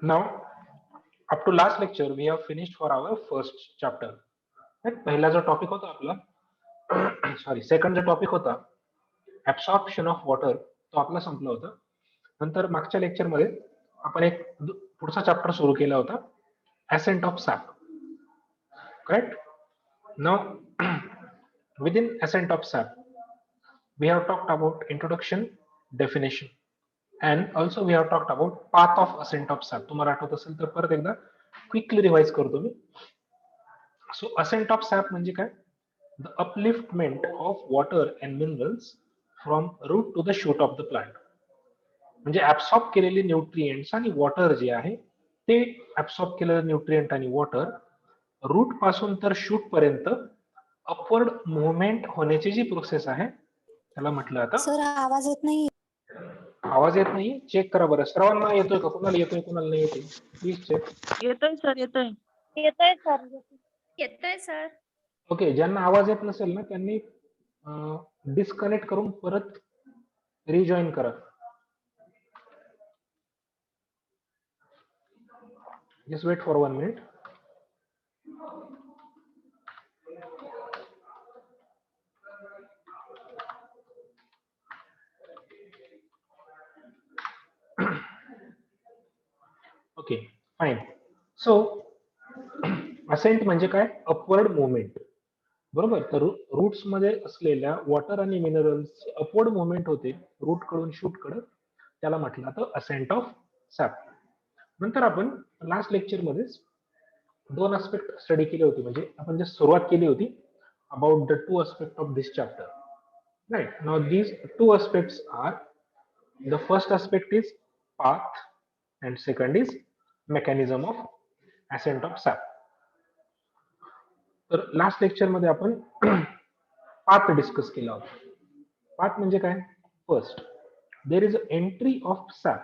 Now, up to last lecture, we have finished for our first chapter. Right? पहिला जो topic होता आपला sorry second जो topic होता ऍब्सॉर्प्शन ऑफ वॉटर तो आपला संपला होता. नंतर मागच्या लेक्चर मध्ये आपण एक पुढचा चॅप्टर सुरू केला होता ascent of sap. Correct? Now, within ascent of sap, we have talked about introduction, definition, and also we have talked about path of ascent of sap. तुम्हाला आठवत असेल तर परत एकदा क्विकली रिवाइज करतो मी. सो ascent of sap म्हणजे काय? The upliftment of water and minerals from root to the shoot of the plant. म्हणजे ऍब्सॉर्ब केलेले न्यूट्रिएंट्स आणि वॉटर जे आहे ते ऍब्सॉर्ब केलेलं न्यूट्रिएंट आणि वॉटर रूट पासून तर शूट पर्यंत अपवर्ड मुवमेंट होण्याची जी प्रोसेस आहे त्याला म्हटलं आता. सर आवाज येत नाही. आवाज येत नाही, चेक करा बरं. सर्वांना येतोय का? कुणाला येतोय कुणाला नाही येतोय प्लीज चेक. येतोय सर, येतोय. येतोय सर. येतोय सर. ओके, ज्यांना आवाज येत नसेल ना त्यांनी डिस्कनेक्ट करून परत रिजॉईन करा. Just wait for 1 minute. Okay, fine. So, ascent म्हणजे काय? Upward movement. बरोबर. तर रूट्स मध्ये असलेल्या वॉटर आणि मिनरल्स अपवर्ड मुवमेंट होते रूट कडून शूट कडे, त्याला म्हटलं जातं असेंट ऑफ सॅप. नंतर आपण लास्ट लेक्चर मध्ये दोन आस्पेक्ट स्टडी केले होते. म्हणजे आपण जे सुरुवात केली होती about the two aspect of this chapter. Right. Now these two aspects are, the first aspect is path and second is mechanism of ascent of sap. तर लास्ट लेक्चर मध्ये आपण पाथ डिस्कस केला होता. पाथ म्हणजे काय? First, there is entry of sap.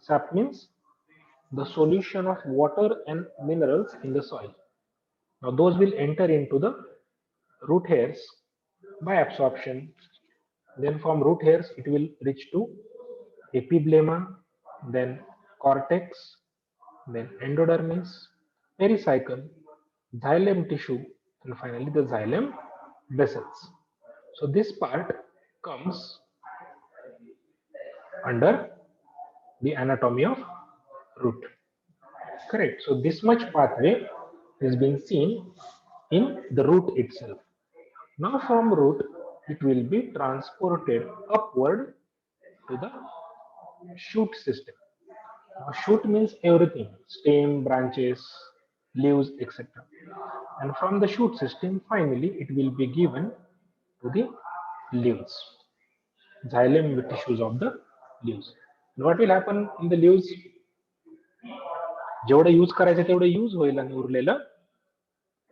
Sap means the solution of water and minerals in the soil. Now those will enter into the root hairs by absorption. Then from root hairs it will reach to epiblema, then cortex, then endodermis, pericycle, xylem tissue, and finally the xylem vessels. So this part comes under the anatomy of root. Correct. So this much pathway is being seen in the root itself. Now from root it will be transported upward to the shoot system. Now, shoot means everything: stem, branches, leaves, etc. And from the shoot system, finally, it will be given to the leaves, xylem tissues of the leaves. And what will happen in the leaves? जेवढं use करायचं तेवढं use होईल आणि उरलेलं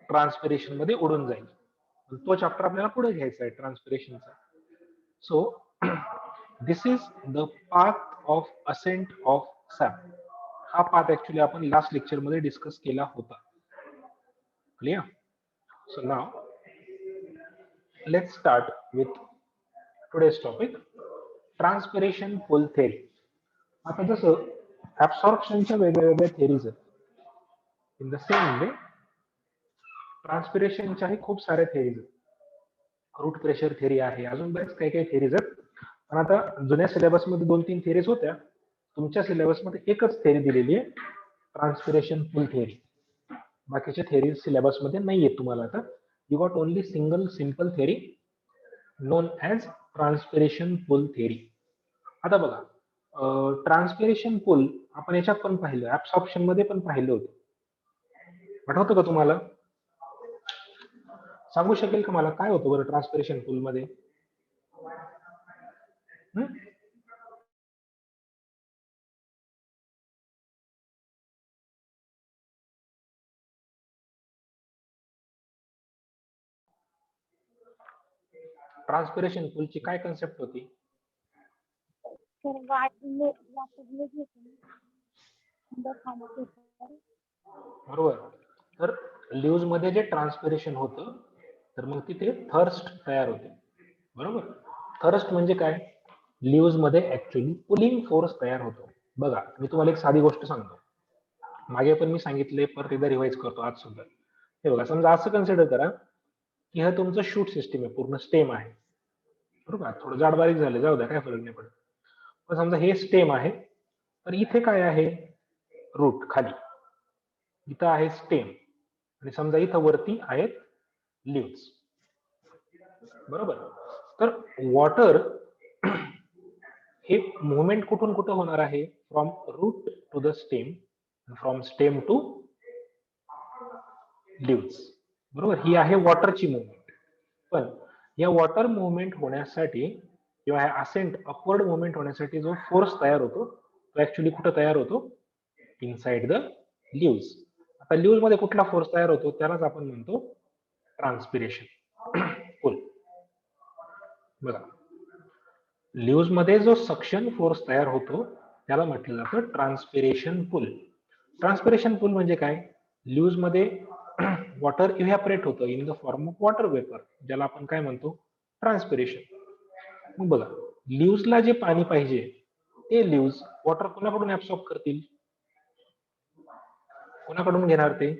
transpiration मध्ये उडून जाईल. तो चॅप्टर आपल्याला पुढे घ्यायचा आहे ट्रान्सपिरेशनचा. So this is the path of ascent of sap. हा पाथ ऍक्च्युअली आपण लास्ट लेक्चर मध्ये डिस्कस केला होता. Clear? So now let's start with today's topic, transpiration pull theory. आता जसं ऍब्सॉर्प्शनच्या वेगळ्या वेगळ्या थेरीज आहेत, इन द सेम वे ट्रान्सपिरेशनच्याही खूप साऱ्या थेरीज आहेत. रूट प्रेशर थेरी आहे, अजून बरेच काही काही थेरीज आहेत. पण आता जुन्या सिलेबस मध्ये 2-3 थेरीज होत्या. तुमच्या सिलेबस मध्ये एकच थेरी दिलेली आहे, ट्रान्सपिरेशन पुल थेरी. बाकीच्या थेरीज सिलेबस मध्ये नाहीये तुम्हाला. आता you got only single simple theory known as transpiration pull theory. आता बघा, ट्रान्सपिरेशन पुल आपण याच्यात पण पाहिलं, ऍब्सॉर्प्शन मध्ये पण पाहिलं होतं. आठवतं का तुम्हाला? सांगू शकेल का मला काय होतं बरं ट्रान्सपिरेशन पुल मध्ये? ट्रान्सपिरेशन पुलची काय कन्सेप्ट होती? बरोबर. तर लिव्ज मध्ये जे ट्रान्सपिरेशन होतं तर मग तिथे थर्स्ट तयार होते. बरोबर. थर्स्ट म्हणजे काय? लिव्ज मध्ये ऍक्च्युअली पुलिंग फोर्स तयार होतो. बघा, मी तुम्हाला एक साधी गोष्ट सांगतो. मागे पण मी सांगितले, परत एकदा रिवाइज करतो आज सुद्धा. हे बघा, समजा असं कन्सिडर करा की हा तुमचं शूट सिस्टीम आहे, पूर्ण स्टेम आहे, बरोबर. थोडं जाड बारीक झालं, जाऊ द्या, काय फरक नाही पडत. पण समजा हे स्टेम आहे, तर इथे काय आहे, रूट खाली, इथं आहे स्टेम, आणि समजा इथं वरती आहेत लिव्स, बरोबर. तर वॉटर हे मुवमेंट कुठून कुठं होणार आहे, from root to the stem, from stem to leaves, बरोबर. ही आहे वॉटरची मुवमेंट. पण या वॉटर मुवमेंट होण्यासाठी किंवा असेंट अपवर्ड मुवमेंट होण्यासाठी जो फोर्स तयार होतो, तो ऍक्च्युली कुठं तयार होतो, इनसाइड द लिव्स. आता लिव्स मध्ये कुठला फोर्स तयार होतो, त्यालाच आपण म्हणतो ट्रान्सपिरेशन पुल. बघा, लिव्स मध्ये जो सक्शन फोर्स तयार होतो त्याला म्हटलं जातं ट्रान्सपिरेशन पुल. ट्रान्सपिरेशन पुल म्हणजे काय, लिव्स मध्ये वॉटर इव्हॅपरेट होतं in the form of water vapour, ज्याला आपण काय म्हणतो, ट्रान्सपिरेशन. मग बघा, लिव्सला जे पाणी पाहिजे ते लिव्स वॉटर कोणाकडून ऍब्सॉर्ब करतील, कोणाकडून घेणार, ते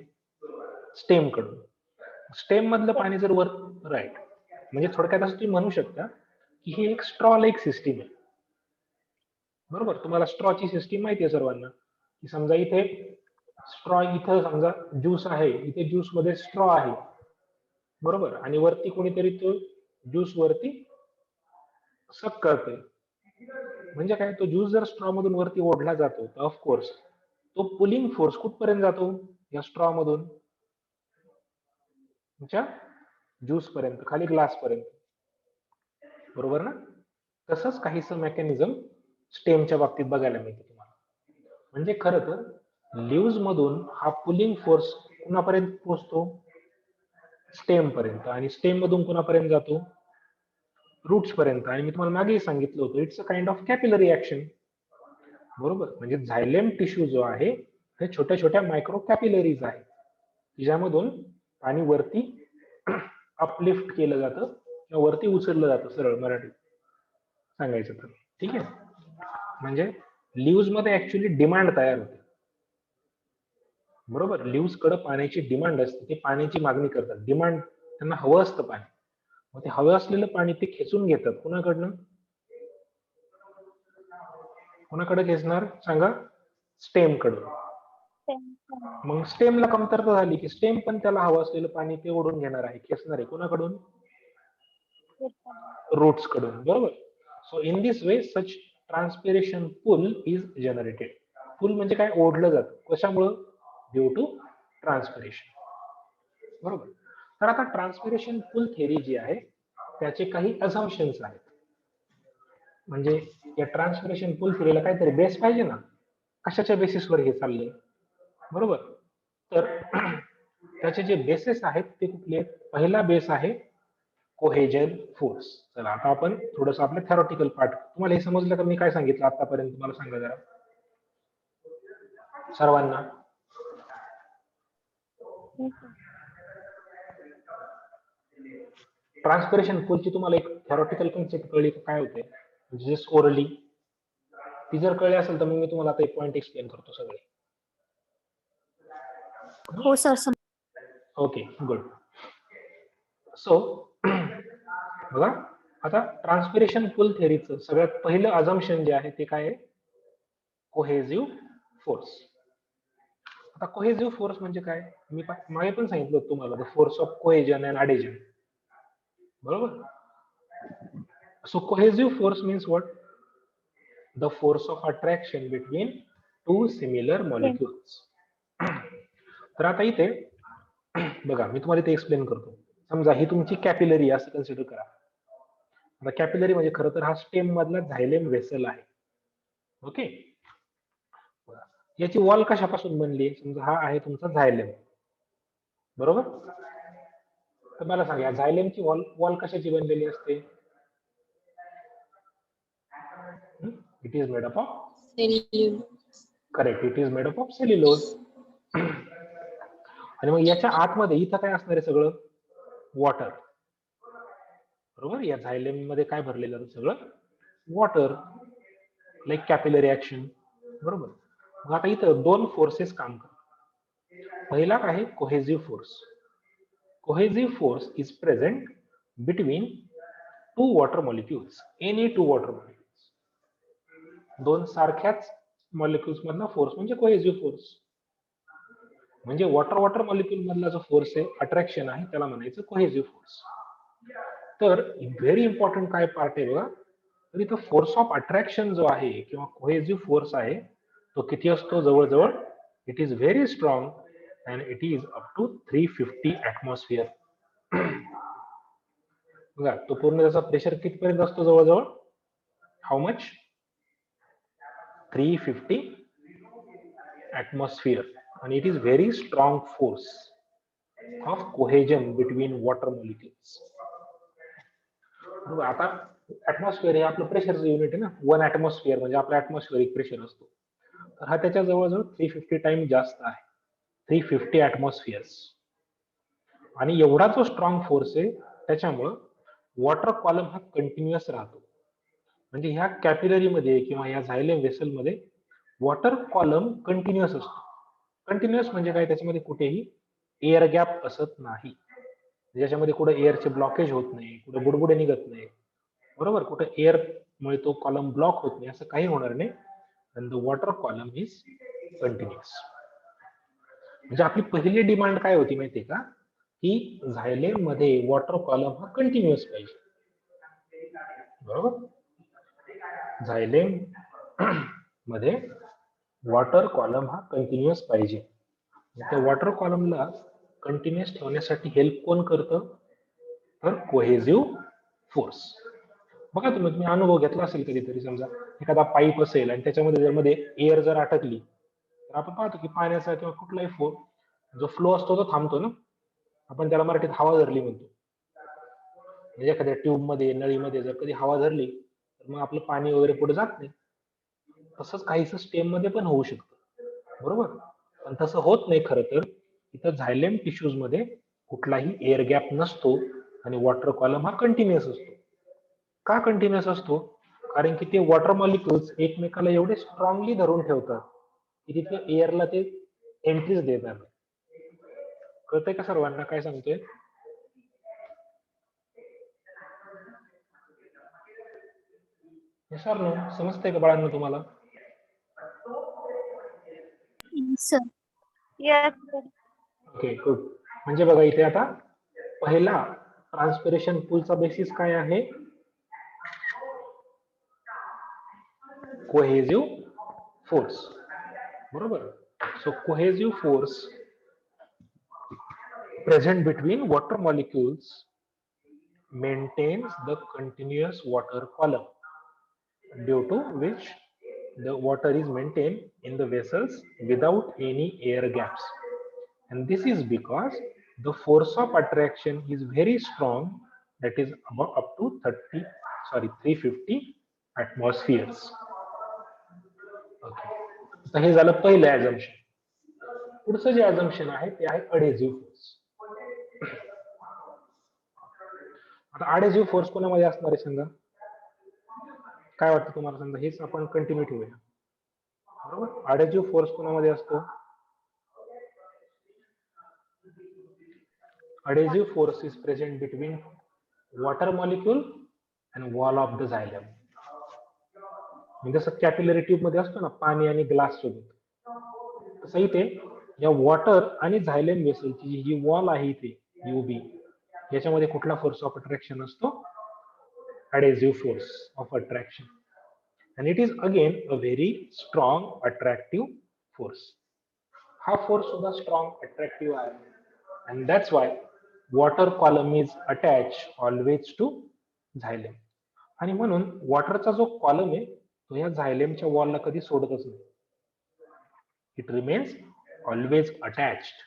स्टेम कडून. स्टेम मधलं पाणी जर वर, राईट, म्हणजे थोडक्यात असं तुम्ही म्हणू शकता की ही एक स्ट्रॉ लाईक सिस्टीम आहे, बरोबर. तुम्हाला स्ट्रॉची सिस्टीम माहिती आहे सर्वांना, की समजा इथे स्ट्रॉ, इथं समजा ज्यूस आहे, इथे ज्यूस मध्ये स्ट्रॉ आहे, बरोबर, आणि वरती कोणीतरी तो ज्यूस वरती सक करतोय. म्हणजे काय, तो ज्यूस जर स्ट्रॉ मधून वरती ओढला जातो तर ऑफकोर्स तो पुलिंग फोर्स कुठपर्यंत जातो, या स्ट्रॉ मधून तुमच्या ज्यूस पर्यंत, खाली ग्लास पर्यंत, बरोबर ना. तसंच काहीसं मेकॅनिझम स्टेमच्या बाबतीत बघायला मिळते तुम्हाला. म्हणजे खरं तर लिव्स मधून हा पुलिंग फोर्स कुणापर्यंत पोहोचतो, स्टेम पर्यंत, आणि स्टेम मधून कुणापर्यंत जातो, रूट्स पर्यंत. आणि मी तुम्हाला मागेही सांगितलं होतं, it's a kind of capillary action, बरोबर. म्हणजे झायलेम टिश्यू जो आहे हे छोट्या छोट्या मायक्रो कॅपिलरीज आहेत, ज्यामधून पाणी वरती अपलिफ्ट केलं जातं किंवा वरती उचललं जातं, सरळ मराठीत सांगायचं तर, ठीक आहे. म्हणजे लिव्स मध्ये ऍक्च्युली डिमांड तयार होते, बरोबर. लिव्स कडे पाण्याची डिमांड असते, ते पाण्याची मागणी करतात, डिमांड, त्यांना हवं असतं पाणी. मग ते हवं असलेलं पाणी ते खेचून घेतात, कुणाकडनं, कोणाकडे खेचणार सांगा, स्टेम कडून. मग स्टेमला कमतरता झाली की स्टेम पण त्याला हवं असलेलं पाणी ते ओढून घेणार आहे, खेचणार आहे, कोणाकडून, रूट्स कडून, बरोबर. So in this way such transpiration pull is generated. Pull म्हणजे काय, ओढलं जातं, कशामुळं, ड्यू टू ट्रान्सपिरेशन, बरोबर. तर आता ट्रान्सपिरेशन पुल थेरी जी आहे त्याचे काही अझम्पशन्स आहेत. म्हणजे या ट्रान्सपिरेशन पुल थेरीला काहीतरी बेस पाहिजे ना, कशाच्या बेसिसवर हे चाललंय, बरोबर. तर त्याचे जे बेसेस आहेत ते कुठले, पहिला बेस आहे कोहेजन फोर्स. चला आता आपण थोडस आपलं थेरॉटिकल पार्ट, तुम्हाला हे समजलं का मी काय सांगितलं आतापर्यंत, तुम्हाला सांगा जरा सर्वांना. ट्रान्सपिरेशन पुलची तुम्हाला एक थेरॉटिकल कन्सेप्ट कळली का, काय होते, म्हणजे जस्ट ओरली, ती जर कळली असेल तर मग मी तुम्हाला आता एक पॉइंट एक्सप्लेन करतो सगळे. हो सर. Okay, good. सो बघा, आता ट्रान्सपिरेशन पुल थेरीचं सगळ्यात पहिलं अझम्पशन जे आहे ते काय आहे, कोहेजिव्ह फोर्स. आता कोहेजिव्ह फोर्स म्हणजे काय, मी मागे पण सांगितलं होतं तुम्हाला, the force of cohesion and adhesion, बरोबर. So cohesive force means what, the force of attraction between two similar molecules. तर आता इथे बघा, मी तुम्हाला इथे एक्सप्लेन करतो. समजा ही तुमची कॅपिलरी असं कन्सिडर करा. आता कॅपिलरी म्हणजे खरं तर हा स्टेम मधला झायलेम व्हेसल आहे, ओके. याची वॉल कशापासून बनली, समजा हा आहे तुमचा झायलेम, बरोबर. तर मला सांगा, झायलेमची वॉल कशाची बनलेली असते, it is made up of, correct, it is made up of cellulose. आणि मग याच्या आतमध्ये इथं काय असणार आहे, सगळं वॉटर, बरोबर. या झायलेम मध्ये काय भरलेलं सगळं, वॉटर, लाईक कॅपिलरी ऍक्शन, बरोबर. मग आता इथं दोन फोर्सेस काम करतात. पहिला काय आहे cohesive force. Cohesive force is present between two water molecules, any two water molecules. दोन सारख्याच मॉलिक्युल्स मधला फोर्स म्हणजे कोहेसिव्ह फोर्स. म्हणजे वॉटर वॉटर मॉलिक्युल मधला जो फोर्स आहे, अट्रॅक्शन आहे, त्याला म्हणायचं कोहेसिव्ह फोर्स. तर व्हेरी इम्पॉर्टंट काय पार्ट आहे बघा, तर इथं फोर्स ऑफ अट्रॅक्शन जो आहे किंवा कोहेसिव्ह फोर्स आहे तो किती असतो, जवळजवळ it is very strong and it is up to 350 atmosphere. बघा तो पूर्ण त्याचा प्रेशर कितीपर्यंत असतो, जवळजवळ हाऊ मच, 350 ऍटमॉस्फिअर. आणि it is very strong force of cohesion between water molecules. आता ऍटमॉस्फिअर हे आपलं प्रेशरचं युनिट आहे ना, 1 ऍटमॉस्फिअर म्हणजे आपला ऍटमॉस्फिअरिक प्रेशर असतो. तर हा त्याच्या जवळजवळ 350 टाइम जास्त आहे, 350 ऍटमॉस्फिअर्स. आणि एवढा जो स्ट्रॉंग फोर्स आहे त्याच्यामुळं वॉटर कॉलम हा कंटिन्युअस राहतो. म्हणजे ह्या कॅपिलरी मध्ये किंवा ह्या झायलेम वेसल मध्ये वॉटर कॉलम कंटिन्युअस असतो. कंटिन्युअस म्हणजे काय, त्याच्यामध्ये कुठेही एअर गॅप असत नाही, ज्याच्यामध्ये कुठे एअरचे ब्लॉकेज होत नाही, कुठे बुडबुडे निघत नाही, बरोबर, कुठे एअर मुळे तो कॉलम ब्लॉक होत नाही, असं काही होणार नाही. And the water column is continuous. म्हणजे आपली पहिली डिमांड काय होती माहितीये का, की झायलेम मध्ये वॉटर कॉलम हा कंटिन्युअस पाहिजे, बरोबर. झायलेम मध्ये वॉटर कॉलम हा कंटिन्युअस पाहिजे. त्या वॉटर कॉलमला कंटिन्युअस ठेवण्यासाठी हेल्प कोण करतं, तर कोहेसिव्ह फोर्स. बघा तुम्ही अनुभव घेतला असेल कधीतरी, समजा एखादा पाईप असेल आणि त्याच्यामध्ये जर मध्ये एअर जर अटकली तर आपण पाहतो की पाण्याचा किंवा कुठलाही जो फ्लो असतो तो थांबतो ना, आपण त्याला मराठीत हवा धरली म्हणतो. म्हणजे एखाद्या ट्यूब मध्ये, नळीमध्ये जर कधी हवा धरली तर मग आपलं पाणी वगैरे पुढे जात नाही. तसंच काहीच स्टेम मध्ये पण होऊ शकतं, बरोबर. पण तसं होत नाही खरं तर. इथं झायलेम टिश्यूज मध्ये कुठलाही एअर गॅप नसतो आणि वॉटर कॉलम हा कंटिन्युअस असतो. का कंटिन्युअस असतो, कारण की ते वॉटर मॉलिक्युल्स एकमेकाला एवढे स्ट्रॉंगली धरून ठेवतात की तिथे एअरला ते एंट्रीज देतात. कळतंय का सर्वांना काय सांगतोय? सर समजतंय का बाळांनो तुम्हाला? Sir. Yes sir. Okay good. म्हणजे बघा इथे आता पहिला ट्रान्सपिरेशन पूलचा बेसिस काय आहे, कोहेसिव्ह फोर्स, बरोबर. So cohesive force present between water molecules maintains the continuous water column, due to which the water is maintained in the vessels without any air gaps. And this is because the force of attraction is very strong, that is about up to 350 atmospheres. Okay. आता हे झालं पहिलं ऍझम्पशन. पुढचं जे ऍझम्पशन आहे ते आहे adhesive force. आता अडेसिव्ह फोर्स कोणामध्ये असणार आहे सांगा, काय वाटतं तुम्हाला? समजा हेच आपण कंटिन्यू ठेवूया, बरोबर. अडेसिव्ह फोर्स कोणामध्ये असतो? adhesive force is present between water molecule and wall of the xylem. म्हणजे जसं कॅपिलरी ट्यूब मध्ये असतो ना पाणी आणि ग्लास सोबत, तसं इथे या वॉटर आणि झायलेम वेसलची जी वॉल आहे इथे युबी, याच्यामध्ये कुठला फोर्स ऑफ अट्रॅक्शन असतो? adhesive force of attraction. And it is again a very strong attractive force. हा फोर्स सुद्धा स्ट्रॉंग अट्रॅक्टिव्ह आहे. And that's why water column is attached always to xylem. आणि म्हणून वॉटरचा जो कॉलम आहे तो या झायलेमच्या वॉलला कधी सोडतच नाही. It remains always attached.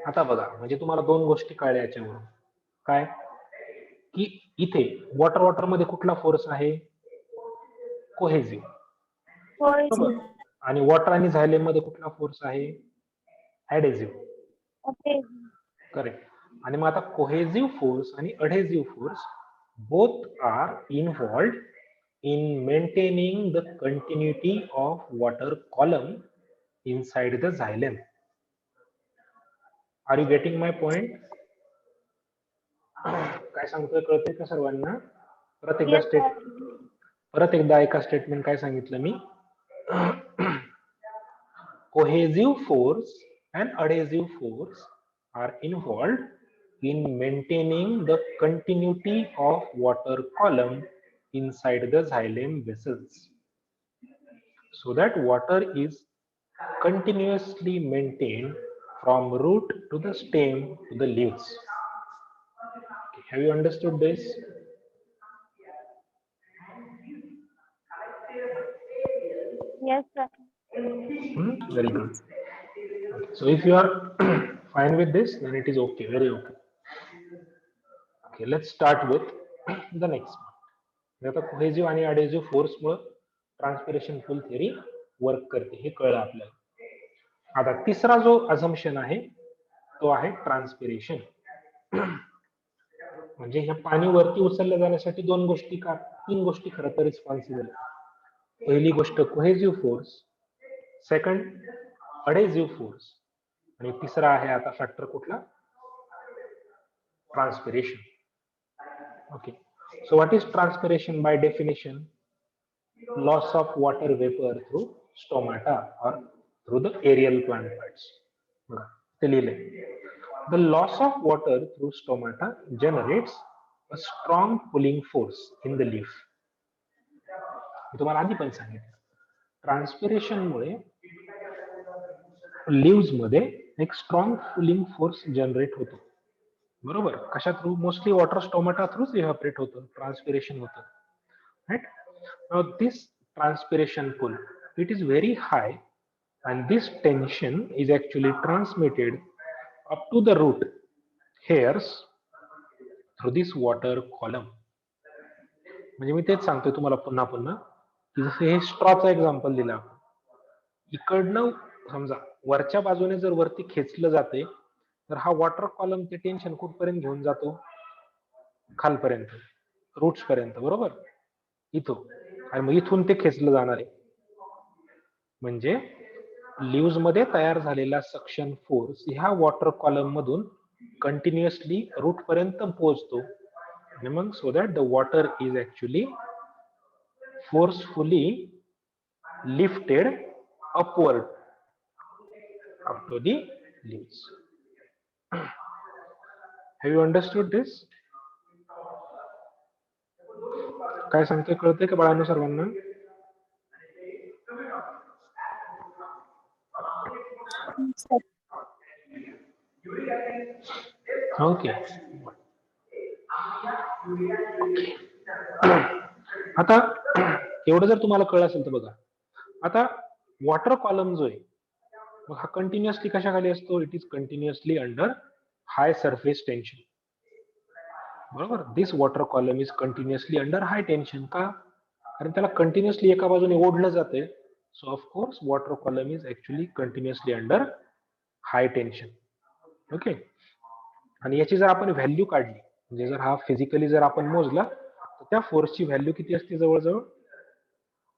आता बघा, म्हणजे तुम्हाला दोन गोष्टी कळल्या याच्यावरून. काय की इथे वॉटर वॉटर मध्ये कुठला फोर्स आहे? कोहेसिव्ह. बरोबर. आणि वॉटर आणि झायलेम मध्ये कुठला फोर्स आहे? ऍडेसिव्ह. ओके. करेक्ट. आणि मग आता कोहेसिव्ह फोर्स आणि adhesive force both are involved in maintaining the continuity of water column inside the xylem. Are you getting my point? काय सांगतोय कळतंय का सर्वांना? Yes, sir. परत एकदा ऐका स्टेटमेंट काय सांगितलं मी. Cohesive force and adhesive force are involved in maintaining the continuity of water column inside the xylem vessels, so that water is continuously maintained from root to the stem to the leaves. Okay, have you understood this? Yes, sir. Very good. Okay, so if you are fine with this, then it is okay, very okay. Okay, let's start with the next one. आता cohesive आणि अडेजिव्ह force मुळे transpiration फुल theory work करते हे कळलं आपल्याला. आता तिसरा जो अझम्पशन आहे तो आहे ट्रान्सपिरेशन. म्हणजे ह्या पाणी वरती उचललं जाण्यासाठी तीन गोष्टी खरं तर रिस्पॉन्सिबल. पहिली गोष्ट कोहेजिव्ह फोर्स, सेकंड अडेजिव्ह फोर्स आणि तिसरा आहे आता फॅक्टर कुठला? Transpiration. Okay, so what is transpiration by definition? Loss of water vapor through stomata or through the aerial plant parts. The loss of water through stomata generates a strong pulling force in the leaf. मी तुम्हाला आधी पण सांगितलं, transpiration मुळे leaves मध्ये एक strong pulling force generate होतो. बरोबर? कशा थ्रू? मोस्टली वॉटर स्टोमाटा थ्रूच इव्हॅपोरेट होतं, ट्रान्सपिरेशन होतं. Right? Now this transpiration pull, it is very high and this tension is actually transmitted up to the root hairs through this water column. म्हणजे मी तेच सांगतोय तुम्हाला पुन्हा पुन्हा की जसं हे स्ट्रॉचं एक्झाम्पल दिलं आपण, इकडनं समजा वरच्या बाजूने जर वरती खेचलं जाते तर हा वॉटर कॉलम ते टेन्शन कुठपर्यंत घेऊन जातो? खालपर्यंत, रूट्स पर्यंत. बरोबर? इथून, आणि मग इथून ते खेचलं जाणार आहे. म्हणजे लीव्स मध्ये तयार झालेला सक्शन फोर्स ह्या वॉटर कॉलम मधून कंटिन्युअसली रूट पर्यंत पोहोचतो आणि मग so that the water is actually forcefully lifted upward up to the leaves. Have you understood this? काय सांगतोय कळतंय का बाळांनो सर्वांना? Sir. ओके. आता एवढं जर तुम्हाला कळलं असेल तर बघा, आता वॉटर कॉलम जो आहे मग हा कंटिन्युअसली कशाखाली असतो? It is continuously under high surface tension. बरोबर? This water column is continuously under high tension. का? कारण त्याला कंटिन्युअसली एका बाजूने ओढलं जाते. So of course water column is actually continuously under high tension. Okay. आणि याची जर आपण व्हॅल्यू काढली, म्हणजे जर हा फिजिकली जर आपण मोजला तर त्या फोर्सची व्हॅल्यू किती असते? जवळजवळ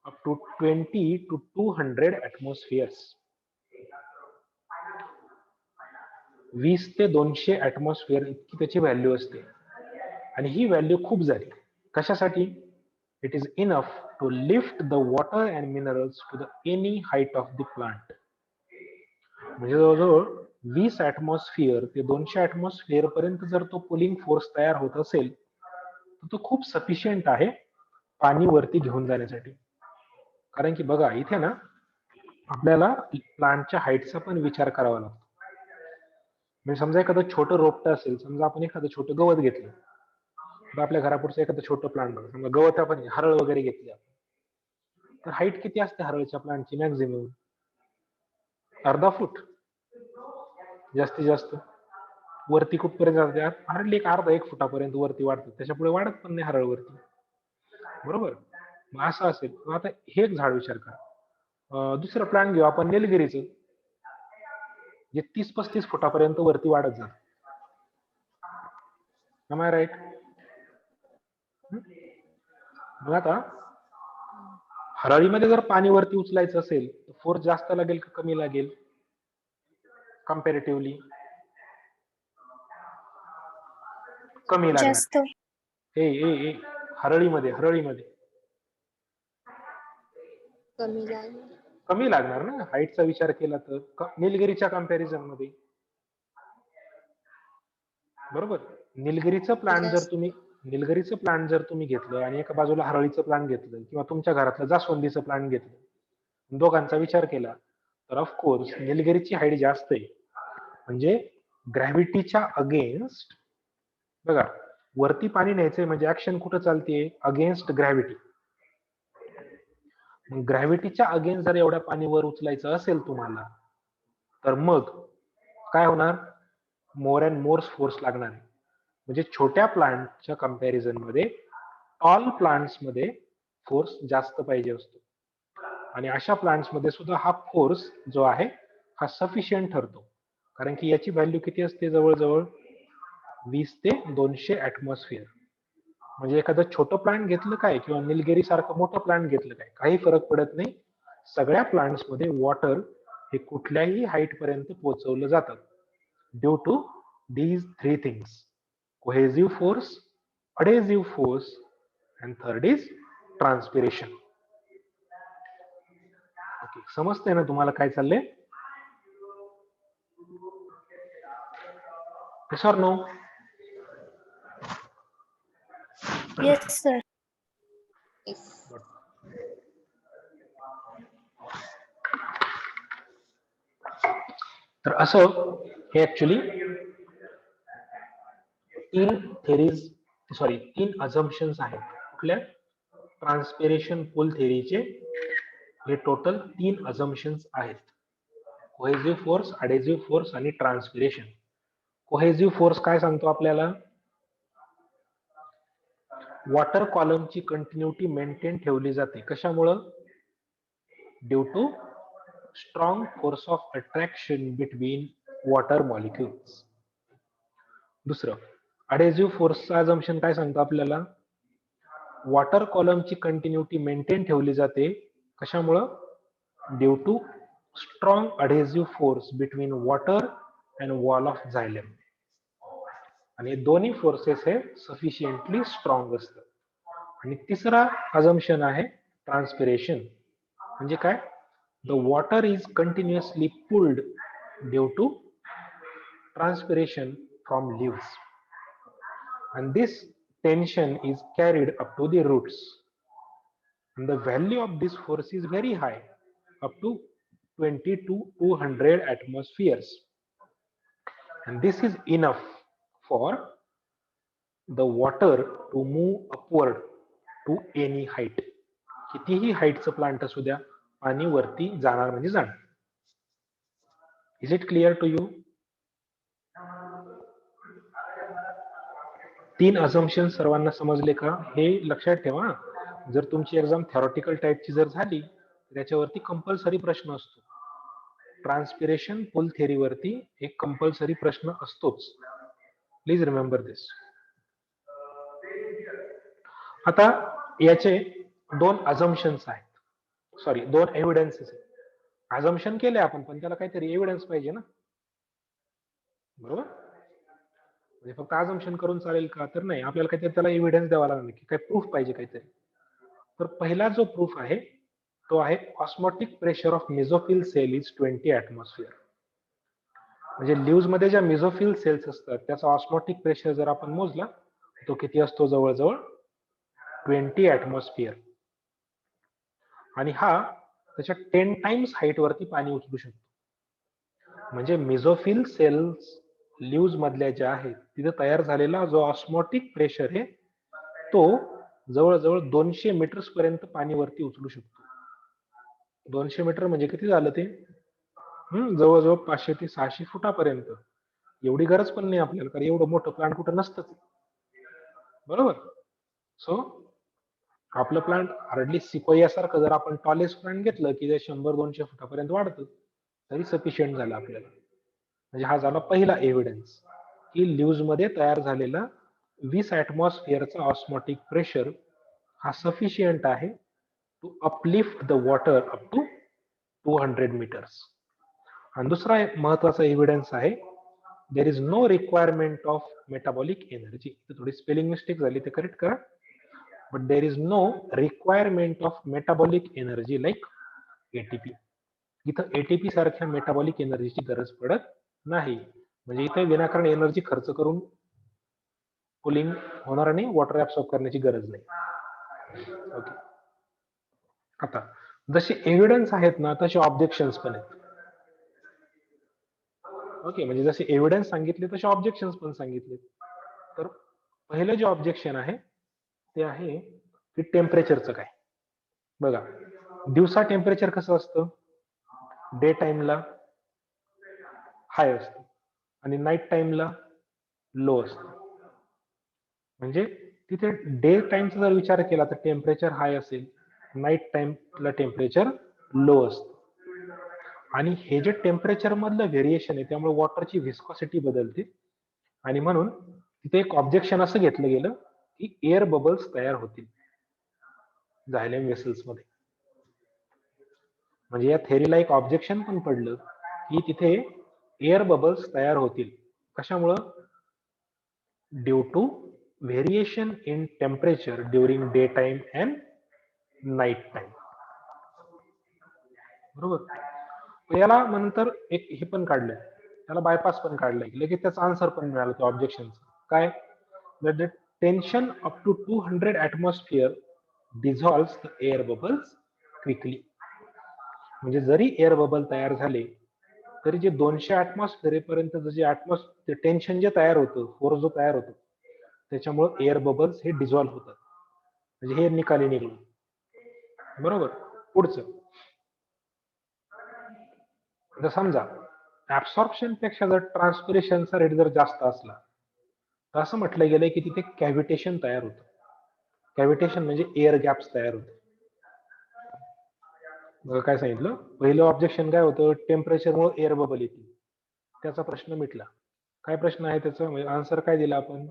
अप टू 20 to 200 ऍटमॉस्फिअर्स. 20 ते 200 ऍटमॉस्फिअर इतकी त्याची व्हॅल्यू असते. आणि ही व्हॅल्यू खूप झाली. कशासाठी? It is enough to lift the water and minerals to the any height of the plant. म्हणजे जवळजवळ 20 ऍटमॉस्फिअर ते 200 ऍटमॉस्फिअर पर्यंत जर तो पुलिंग फोर्स तयार होत असेल तर तो खूप सफिशियंट आहे पाणी वरती घेऊन जाण्यासाठी. कारण की बघा इथे ना आपल्याला प्लांटच्या हाईटचा पण विचार करावा लागतो. म्हणजे समजा एखादं छोटं रोपटं असेल, समजा आपण एखादं छोटं गवत घेतलं तर आपल्या घरापुढचं एखादं छोटं प्लांट बघा, समजा गवत आपण हरळ वगैरे घेतली तर हाईट किती असते हरळच्या प्लांटची? मॅक्झिमम अर्धा फूट जास्तीत जास्त. वरती कुठपर्यंत जाते? हार्डली एक अर्धा 1 फुटापर्यंत वरती वाढतात, त्याच्या पुढे वाढत पण नाही हरळ वरती. बरोबर? मग असं असेल. मग आता हे एक झाड विचार करा. दुसरं प्लांट घेऊ आपण निलगिरीचं, जे 30-35 फुटापर्यंत वरती वाढत जात. Am I right? मग आता हरळीमध्ये जर पाणी वरती उचलायचं असेल तर फोर्स जास्त लागेल का कमी लागेल? कम्पॅरेटिव्हली कमी लागणार. जास्त. ए हरळीमध्ये कमी लागणार. कमी लागणार ना हाईटचा विचार केला तर निलगिरीच्या कंपॅरिझन मध्ये. बरोबर. निलगिरीचं प्लांट जर तुम्ही घेतलं आणि एका बाजूला हरळीचं प्लांट घेतलं किंवा तुमच्या घरातलं जास्वंदीचं प्लांट घेतलं, दोघांचा विचार केला तर ऑफकोर्स निलगिरीची हाईट जास्त आहे. म्हणजे ग्रॅव्हिटीच्या अगेन्स्ट, बघा वरती पाणी न्यायचंय म्हणजे ऍक्शन कुठं चालतीये? Against gravity. ग्रॅव्हिटीच्या अगेन्स्ट जर एवढ्या पाणी वर उचलायचं असेल तुम्हाला, तर मग काय होणार? मोर अँड मोर फोर्स लागणार आहे. म्हणजे छोट्या प्लांटच्या कंपॅरिझन मध्ये टॉल प्लांट्स मध्ये फोर्स जास्त पाहिजे असतो. आणि अशा प्लांट्स मध्ये सुद्धा हा फोर्स जो आहे हा सफिशियंट ठरतो. कारण की याची व्हॅल्यू किती असते? जवळजवळ 20 ते 200 ऍटमॉस्फिअर. म्हणजे एखादं छोटं प्लांट घेतलं काय किंवा निलगिरी सारखं मोठं प्लांट घेतलं काय, काही फरक पडत नाही. सगळ्या प्लांट्स मध्ये वॉटर हे कुठल्याही हाईट पर्यंत पोहोचवलं जातं due to these 3 things: cohesive force, adhesive force and third is transpiration. Okay, समजतंय ना तुम्हाला काय चाललंय? Yes or no? Yes, sir. Yes. तर असं हे ऍक्च्युली तीन अझम्पन्स आहेत. कुठल्या? ट्रान्सपिरेशन पूल थेअरीचे हे टोटल 3 अझम्पन्स आहेत: कोहेसिव्ह फोर्स, अडेसिव्ह फोर्स आणि ट्रान्सपिरेशन. कोहेसिव्ह फोर्स काय सांगतो आपल्याला? वॉटर कॉलमची कंटिन्युटी मेंटेन ठेवली जाते. कशामुळं? Due to strong force of attraction between water molecules. दुसरं, अडेसिव्ह फोर्सचा अझम्पशन काय सांगतो आपल्याला? वॉटर कॉलमची कंटिन्युटी मेंटेन ठेवली जाते. कशामुळं? Due to strong adhesive force between water and wall of xylem. आणि दोन्ही फोर्सेस हे सफिशियंटली स्ट्रॉंग असतात. आणि तिसरा अझम्पशन आहे ट्रान्सपिरेशन. म्हणजे काय? The water is continuously pulled due to transpiration from leaves, and this tension is carried up to the roots, and the value of this force is very high, up to 20 to 200 atmospheres, and this is enough for the water to move upward to any height. कितीही हाईटचं plant असू द्या, पाणी वरती जाणार म्हणजे जाणार. Is it clear to you? 3 assumption सर्वांना समजले का? हे लक्षात ठेवा, जर तुमची एक्झाम थेरॉटिकल टाईपची जर झाली तर त्याच्यावरती कंपल्सरी प्रश्न असतो. ट्रान्सपिरेशन पूल थेअरीवरती एक कंपल्सरी प्रश्न असतोच. प्लीज रिमेंबर दिस. आता याचे 2 अझम्पशन्स आहेत, सॉरी 2 एव्हिडन्सेस आहेत. अझम्पशन केले आपण, पण त्याला काहीतरी एव्हिडन्स पाहिजे ना, बरोबर? म्हणजे फक्त अझम्पशन करून चालेल का? तर नाही, आपल्याला काहीतरी त्याला एव्हिडन्स द्यावा लागणार की काही प्रूफ पाहिजे काहीतरी. तर पहिला जो प्रूफ आहे तो आहे osmotic pressure of mesophyll cell is 20 atmosphere. म्हणजे लीव्हज मध्ये ज्या मेसोफिल सेल्स असतात त्याचा ऑस्मोटिक प्रेशर जर आपण मोजला तो किती असतो? जवळजवळ 20 ऍटमॉस्फिअर. आणि हा त्याच्या 10 टाइम्स हाईट वरती पाणी उचलू शकतो. म्हणजे मेसोफिल सेल्स लीव्हज मधल्या ज्या आहेत तिथे तयार झालेला जो ऑस्मोटिक प्रेशर आहे तो जवळजवळ 200 मीटर्स पर्यंत पाणी वरती उचलू शकतो. 200 मीटर म्हणजे किती झालं ते? जवळजवळ 500 ते 600 फुटापर्यंत. एवढी गरज पण नाही आपल्याला, कारण एवढं मोठं प्लांट कुठं नसतंच, बरोबर? सो आपलं प्लांट हार्डली सिकोया सारखं जर आपण टॉलेस्ट प्लांट घेतलं की ते 100-200 फुटापर्यंत वाढतं तरी सफिशियंट झालं आपल्याला. म्हणजे हा झाला पहिला एव्हिडन्स की लीव्हज मध्ये तयार झालेला 20 ऍटमॉस्फिअरचा ऑस्मोटिक प्रेशर हा सफिशियंट आहे to uplift the water up to 200 meters. आणि दुसरा एक महत्वाचा एव्हिडन्स आहे there is no requirement of metabolic energy. थोडी स्पेलिंग मिस्टेक झाली, ते करेक्ट करा. But there is no requirement of metabolic energy like ATP. इथं एटीपी सारख्या मेटाबॉलिक एनर्जीची गरज पडत नाही. म्हणजे इथे विनाकारण एनर्जी खर्च करून कुलिंग होणार आणि वॉटर ऍब्सॉर्ब करण्याची गरज नाही. ओके. आता जसे एव्हिडन्स आहेत ना, तसे ऑब्जेक्शन्स पण आहेत. ओके, म्हणजे जसे एव्हिडन्स सांगितले तसे ऑब्जेक्शन्स पण सांगितले. तर पहिलं जे ऑब्जेक्शन आहे ते आहे की टेम्परेचरचं काय. बघा, दिवसा टेम्परेचर कसं असतं, डे टाइमला हाय असतं आणि नाईट टाइमला लो असतं. म्हणजे तिथे डे टाइमचा जर विचार केला तर टेम्परेचर हाय असेल, नाईट टाइमला टेम्परेचर लो असतं. आणि हे जे टेम्परेचर मधलं व्हेरिएशन आहे त्यामुळे वॉटरची व्हिस्कॉसिटी बदलते. आणि म्हणून तिथे एक ऑब्जेक्शन असं घेतलं गेलं की एअर बबल्स तयार होतील झायलेम वेसल्स मध्ये. म्हणजे या थेरीला एक ऑब्जेक्शन पण पडलं की तिथे एअर बबल्स तयार होतील. कशामुळं? Due to variation in temperature during day time and night time. बरोबर. याला नंतर एक हे पण काढलंय, त्याला बायपास पण काढलंय, लगेच त्याचा आन्सर पण मिळालं त्या ऑब्जेक्शनचं. काय? that the tension up to 200 atmosphere dissolves the air bubbles quickly. म्हणजे जरी एअर बबल तयार झाले तरी जे 200 ऍटमॉस्फिअर पर्यंत जे टेन्शन जे तयार होतं, फोर्स जो तयार होतो, त्याच्यामुळे एअर बबल्स हे डिझॉल्व्ह होतात. म्हणजे हे निकाली निघलं. बरोबर. पुढचं, जर समजा ऍब्सॉर्प्शन पेक्षा जर ट्रान्सपिरेशनचा रेट जर जास्त असला तर असं म्हटलं गेलंय की तिथे कॅव्हिटेशन तयार होतं. कॅव्हिटेशन म्हणजे एअर गॅप्स तयार होते. काय सांगितलं? पहिलं ऑब्जेक्शन काय होतं? टेम्परेचरमुळे एअर बबल येतील. त्याचा प्रश्न मिटला. काय प्रश्न आहे त्याचा? म्हणजे आन्सर काय दिला आपण?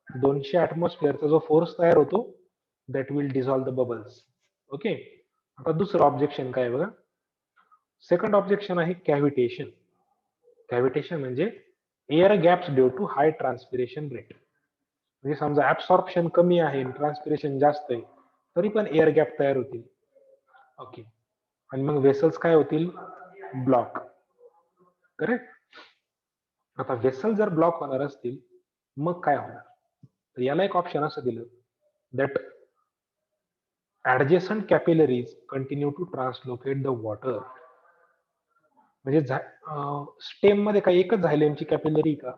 200 ऍटमॉस्फिअरचा जो फोर्स तयार होतो that will dissolve the bubbles. Okay. आता दुसरं ऑब्जेक्शन काय बघा. सेकंड ऑब्जेक्शन आहे कॅव्हिटेशन. कॅव्हिटेशन म्हणजे air gaps due to high transpiration rate. म्हणजे समजा ऍब्सॉर्प्शन कमी आहे, ट्रान्सपिरेशन जास्त आहे, तरी पण एअर गॅप तयार होतील. ओके. आणि मग वेसल्स काय होतील? ब्लॉक. करेक्ट. आता वेसल जर ब्लॉक होणार असतील मग काय होणार? तर याला एक ऑप्शन असं दिलं that adjacent capillaries continue to translocate the water. म्हणजे स्टेम मध्ये काय एकच झायलेमची कॅपिलरी का?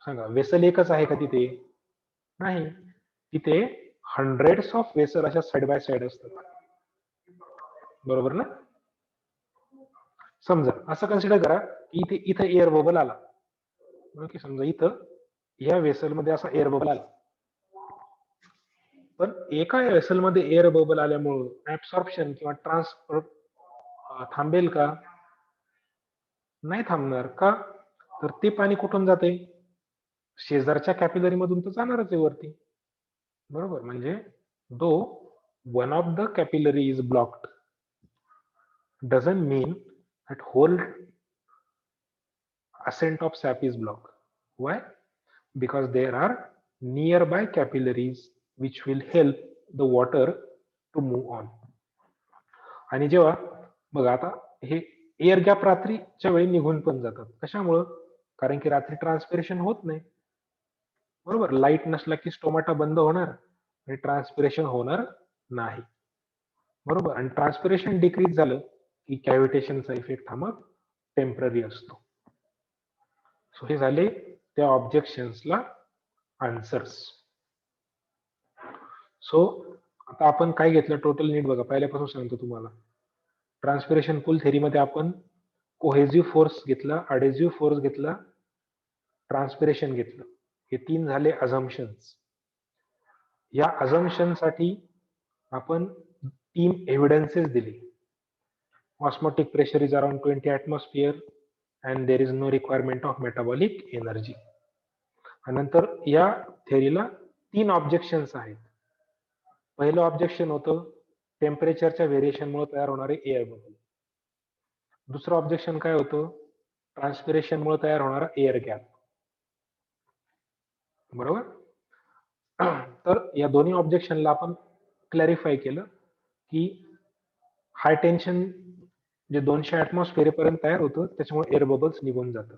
सांगा. वेसल एकच आहे का तिथे? नाही. तिथे हंड्रेड्स ऑफ वेसल अशा साइड बाय साइड असतात. बरोबर ना? समजा असं कन्सिडर करा की इथे एअर बबल आला. ओके. समजा इथं या वेसल मध्ये असा एअर बबल आला. पण एका वेसल मध्ये एअर बबल आल्यामुळं ऍब्सॉर्प्शन किंवा ट्रान्सपोर्ट थांबेल का? नाही थांबणार. का? तर ते पाणी कुठून जाते? शेजारच्या कॅपिलरी मधून तर जाणारच आहे वरती. बरोबर. म्हणजे though one of the capillary is blocked doesn't mean that whole ascent of sap is blocked. Why? Because there are nearby capillaries which will help the water to move on. आणि जेव्हा बघा आता हे एअर गॅप रात्रीच्या वेळी निघून पण जातात. कशामुळं? कारण की रात्री ट्रान्सपिरेशन होत नाही. बरोबर. लाईट नसला की स्टोमाटा बंद होणार आणि ट्रान्सपिरेशन होणार नाही. बरोबर. आणि ट्रान्सपिरेशन डिक्रीज झालं की कॅव्हिटेशनचा इफेक्ट हा मग टेम्पररी असतो. सो हे झाले त्या ऑब्जेक्शन्सला आन्सर्स. सो आता आपण काय घेतलं टोटल नीट बघा. पहिल्यापासून सांगतो तुम्हाला. ट्रान्सपिरेशन पूल थेरीमध्ये आपण कोहेसिव्ह फोर्स घेतला, अडेसिव्ह फोर्स घेतला, ट्रान्सपिरेशन घेतलं. हे 3 झाले अझम्पशन्स. या अझम्पशन साठी आपण 3 एव्हिडन्सेस दिले. Osmotic pressure is around 20 atmosphere and there is no requirement of metabolic energy. आणि नंतर या थेरीला 3 ऑब्जेक्शन्स आहेत. पहिलं ऑब्जेक्शन होतं टेम्परेचरच्या व्हेरिएशनमुळे तयार होणारे एअर बबल. दुसरं ऑब्जेक्शन काय होतं? ट्रान्सपिरेशन मुळे तयार होणारा एअर गॅप. बरोबर. तर या दोन्ही ऑब्जेक्शनला आपण क्लॅरिफाय केलं की हाय टेन्शन जे 200 ऍटमॉस्फिअर पर्यंत तयार होतं त्याच्यामुळे एअर बबल्स निघून जातात.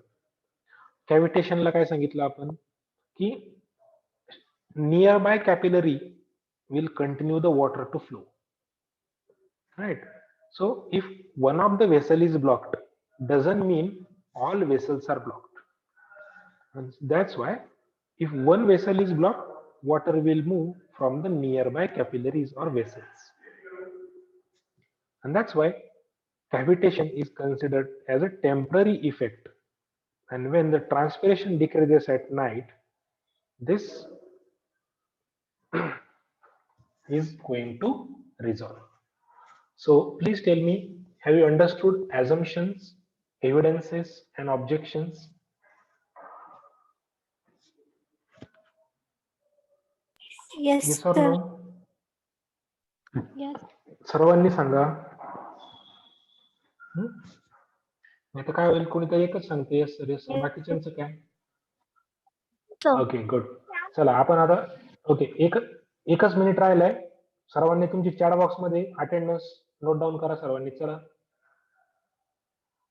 कॅव्हिटेशनला काय सांगितलं आपण की near by capillary will continue the water to flow, right? So if one of the vessel is blocked doesn't mean all vessels are blocked, and that's why if one vessel is blocked, water will move from the nearby capillaries or vessels, and that's why cavitation is considered as a temporary effect, and when the transpiration decreases at night, this is going to resolve. So please tell me, have you understood assumptions, evidences, and objections? Yes, Yes or sir. no? Yes. सर्वांनी सांगा. आता काय होईल, कोणीतरी एकच सांगते yes sir, yes sir. बाकीच्यांचं काय? So, okay good. चला आपण आता ओके एकच मिनिट राहिलाय. सर्वांनी तुमची चॅट बॉक्स मध्ये अटेंडन्स नोट डाऊन करा सर्वांनी. चला.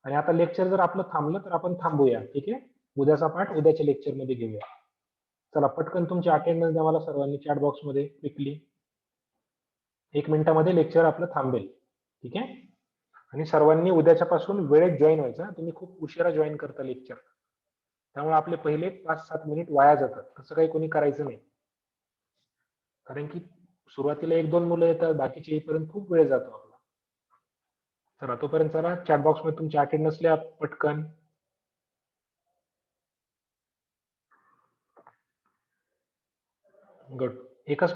आणि आता लेक्चर जर आपलं थांबलं तर आपण थांबूया. ठीक आहे. उद्याचा पाठ उद्याच्या लेक्चर मध्ये घेऊया. चला पटकन तुमची अटेंडन्स द्या मला सर्वांनी चॅट बॉक्स मध्ये क्विकली. 1 मिनिटामध्ये लेक्चर आपलं थांबेल. ठीक आहे. आणि सर्वांनी उद्याच्या पासून वेळेत जॉईन व्हायचं. तुम्ही खूप उशिरा जॉईन करता लेक्चर, त्यामुळे आपले पहिले 5-7 मिनिट वाया जातात. तसं काही कोणी करायचं नाही, कारण की सुरुवातीला 1-2 मुलं येतात, बाकीचे येईपर्यंत खूप वेळ जातो आपला. तर तोपर्यंत चला चॅट बॉक्स मध्ये तुमची अटेंडन्स लिहा पटकन. गुड. एकच